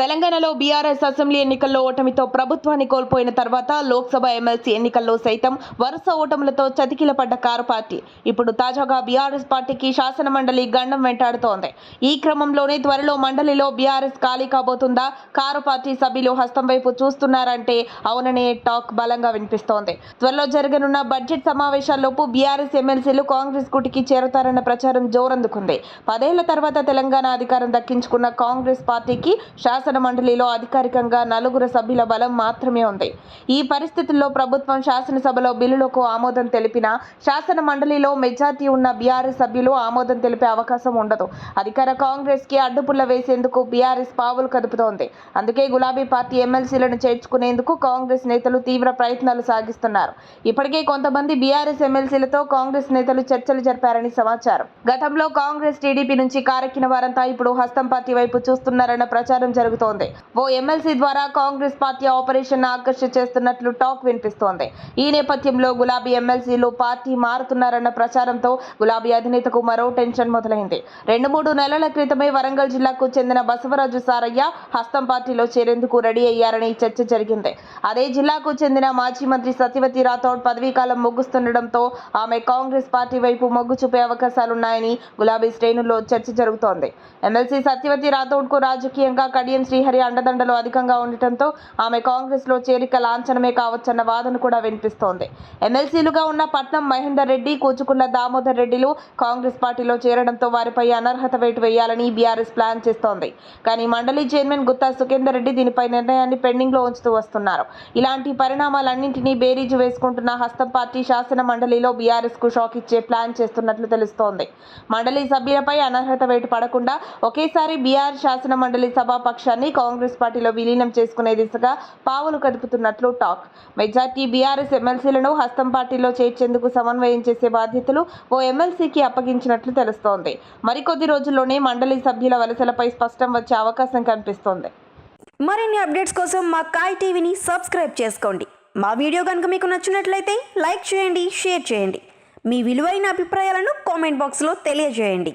తెలంగాణలో BRS assembly ఎన్నికల్లో ఓటమితో ప్రభుత్వాన్ని కోల్పోయిన తర్వాత లోక్సభ ఎమ్మెల్సీ ఎన్నికల్లో సైతం వరుస ఓటములతో చతికిలపడ్డ కారు పార్టీ ఇప్పుడు తాజాగా బీఆర్ఎస్ పార్టీకి శాసన మండలి గండం వెంటాడుతోంది. ఈ క్రమంలోనే త్వరలో మండలిలో బీఆర్ఎస్ ఖాళీ కాబోతుందా, కారు పార్టీ సభ్యులు హస్తం వైపు చూస్తున్నారంటే అవుననే టాక్ బలంగా వినిపిస్తోంది. త్వరలో జరగనున్న బడ్జెట్ సమావేశాల్లోపు బీఆర్ఎస్ ఎమ్మెల్సీలు కాంగ్రెస్ గుటికి చేరుతారన్న ప్రచారం జోరందుకుంది. 10 ఏళ్ల తర్వాత తెలంగాణ అధికారం దక్కించుకున్న కాంగ్రెస్ పార్టీకి శాసన మండలిలో అధికారికంగా 4 సభ్యుల బలం మాత్రమే ఉంది. ఈ పరిస్థితుల్లో ప్రభుత్వం శాసనసభలో బిల్లులకు ఆమోదం తెలిపినా శాసన మండలిలో మెజార్టీ ఉన్న బీఆర్ఎస్ సభ్యులు ఆమోదం తెలిపే అవకాశం ఉండదు. అధికార కాంగ్రెస్ కి అడ్డుపుల్ల వేసేందుకు బీఆర్ఎస్ పావులు కదుపుతోంది. అందుకే గులాబీ పార్టీ ఎమ్మెల్సీలను చేర్చుకునేందుకు కాంగ్రెస్ నేతలు తీవ్ర ప్రయత్నాలు సాగిస్తున్నారు. ఇప్పటికే కొంతమంది బీఆర్ఎస్ ఎమ్మెల్సీలతో కాంగ్రెస్ నేతలు చర్చలు జరిపారని సమాచారం. గతంలో కాంగ్రెస్, టీడీపీ నుంచి కారెక్కిన వారంతా ఇప్పుడు హస్తం పార్టీ వైపు చూస్తున్నారన్న ప్రచారం జరుగుతోంది. ఓ ఎమ్మెల్సీ ద్వారా కాంగ్రెస్ పార్టీ ఆపరేషన్ ఆకర్ష చేస్తున్నట్లు టాక్ వినిపిస్తోంది. ఈ నేపథ్యంలో గులాబీ ఎమ్మెల్సీలు పార్టీ మారుతున్నారన్న ప్రచారంతో గులాబీ అధినేతకు మరో టెన్షన్ మొదలైంది. 2-3 నెలల క్రితమే వరంగల్ జిల్లాకు చెందిన బసవరాజు సారయ్య హస్తం పార్టీలో చేరేందుకు రెడీ అయ్యారని చర్చ జరిగింది. అదే జిల్లాకు చెందిన మాజీ మంత్రి సత్యవతి రాథోడ్ పదవీకాలం ముగుస్తుండటంతో ఆమె కాంగ్రెస్ పార్టీ వైపు మొగ్గు చూపే అవకాశాలున్నాయని గులాబీ శ్రేణుల్లో చర్చ జరుగుతోంది. ఎమ్మెల్సీ సత్యవతి రాథోడ్ కు రాజకీయంగా కడియం శ్రీహరి అండదండలు అధికంగా ఉండటంతో ఆమె కాంగ్రెస్ లో చేరిక లాంఛనమే కావచ్చన్న వాదన కూడా వినిపిస్తోంది. ఎమ్మెల్సీలుగా ఉన్న పట్నం మహేందర్ రెడ్డి, కూచుకుల్ల దామోదర్ రెడ్డిలు కాంగ్రెస్ పార్టీలో చేరడంతో వారిపై అనర్హత వేటు వేయాలని బీఆర్ఎస్ ప్లాన్ చేస్తోంది. కానీ మండలి చైర్మన్ గుత్తా సుఖేందర్ రెడ్డి దీనిపై నిర్ణయాన్ని పెండింగ్ లో ఉంచుతూ వస్తున్నారు. ఇలాంటి పరిణామాలన్నింటినీ బేరీజు వేసుకుంటున్న హస్తం పార్టీ శాసన మండలిలో బీఆర్ఎస్ కు షాక్ ఇచ్చే ప్లాన్ చేస్తున్నట్లు తెలుస్తోంది. మండలి సభ్యులపై అనర్హత వేటు పడకుండా ఒకేసారి బీఆర్ శాసన మండలి సభాపక్షాన్ని కాంగ్రెస్ పార్టీలో విలీనం చేసుకునే దిశగా పావులు కదుపుతున్నట్లు టాక్. మెజార్టీ బీఆర్ఎస్ ఎమ్మెల్సీలను హస్తం పార్టీలో చేర్చేందుకు సమన్వయం చేసే బాధ్యతలు ఓ ఎమ్మెల్సీకి అప్పగించినట్లు తెలుస్తోంది. మరికొద్ది రోజుల్లోనే మండలి సభ్యుల వలసలపై స్పష్టం వచ్చే అవకాశం కనిపిస్తోంది. మరిన్ని అప్డేట్స్ కోసం మా కాయ్ టీవీని సబ్స్క్రైబ్ చేసుకోండి. మా వీడియో కనుక మీకు నచ్చినట్లయితే లైక్ చేయండి, షేర్ చేయండి. మీ విలువైన అభిప్రాయాలను కామెంట్ బాక్స్లో తెలియజేయండి.